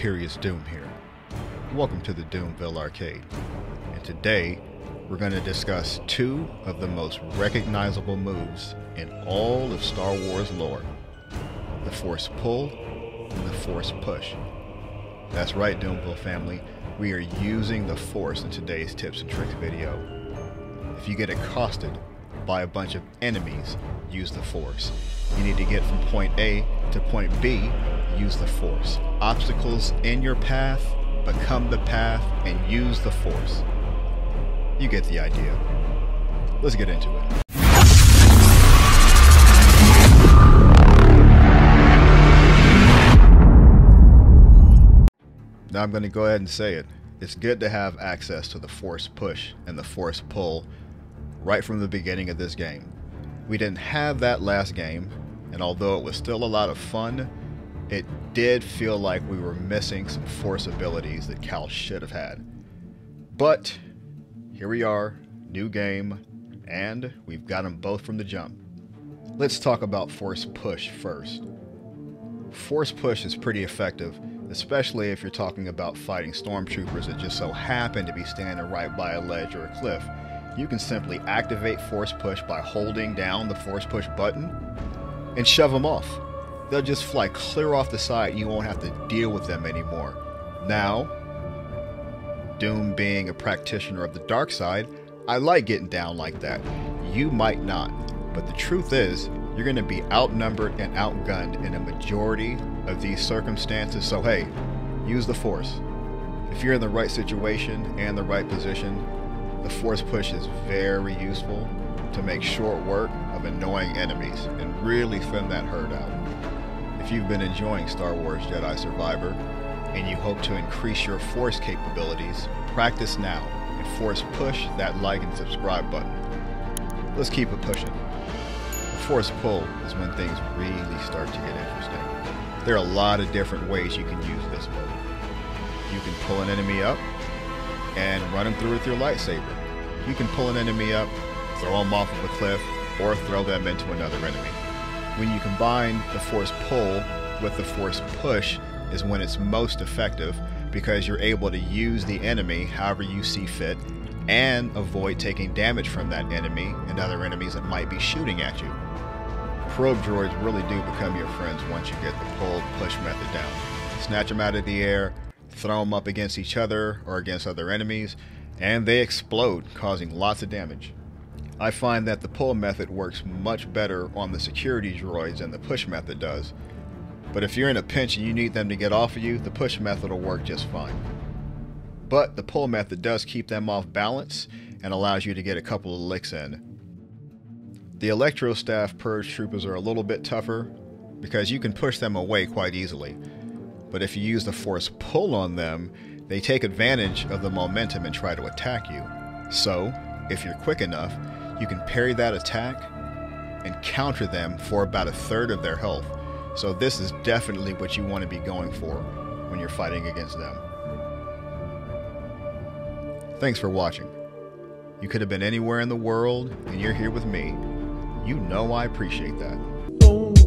Imperious Doom here. Welcome to the Doomville Arcade. And today, we're going to discuss two of the most recognizable moves in all of Star Wars lore. The Force Pull and the Force Push. That's right, Doomville family. We are using the Force in today's tips and tricks video. If you get accosted by a bunch of enemies, use the Force. You need to get from point A to point B, use the Force. Obstacles in your path, become the path and use the Force. You get the idea. Let's get into it. Now I'm going to go ahead and say it. It's good to have access to the Force Push and the Force Pull right from the beginning of this game. We didn't have that last game, and although it was still a lot of fun, it did feel like we were missing some Force abilities that Cal should have had. But here we are, new game, and we've got them both from the jump. Let's talk about Force Push first. Force Push is pretty effective, especially if you're talking about fighting stormtroopers that just so happen to be standing right by a ledge or a cliff. You can simply activate Force Push by holding down the Force Push button and shove them off. They'll just fly clear off the side and you won't have to deal with them anymore. Now, Doom being a practitioner of the dark side, I like getting down like that. You might not, but the truth is, you're going to be outnumbered and outgunned in a majority of these circumstances, so hey, use the Force. If you're in the right situation and the right position, the Force Push is very useful to make short work of annoying enemies and really thin that herd out. If you've been enjoying Star Wars Jedi Survivor and you hope to increase your Force capabilities, practice now and Force Push that like and subscribe button. Let's keep it pushing. The Force Pull is when things really start to get interesting. There are a lot of different ways you can use this move. You can pull an enemy up and run them through with your lightsaber. You can pull an enemy up, throw them off of a cliff, or throw them into another enemy. When you combine the Force Pull with the Force Push is when it's most effective because you're able to use the enemy however you see fit and avoid taking damage from that enemy and other enemies that might be shooting at you. Probe droids really do become your friends once you get the pull-push method down. Snatch them out of the air, throw them up against each other or against other enemies, and they explode, causing lots of damage. I find that the pull method works much better on the security droids than the push method does. But if you're in a pinch and you need them to get off of you, the push method will work just fine. But the pull method does keep them off balance and allows you to get a couple of licks in. The Electro Staff Purge Troopers are a little bit tougher because you can push them away quite easily. But if you use the Force Pull on them, they take advantage of the momentum and try to attack you. So, if you're quick enough, you can parry that attack and counter them for about a third of their health. So this is definitely what you want to be going for when you're fighting against them. Thanks for watching. You could have been anywhere in the world and you're here with me. You know I appreciate that.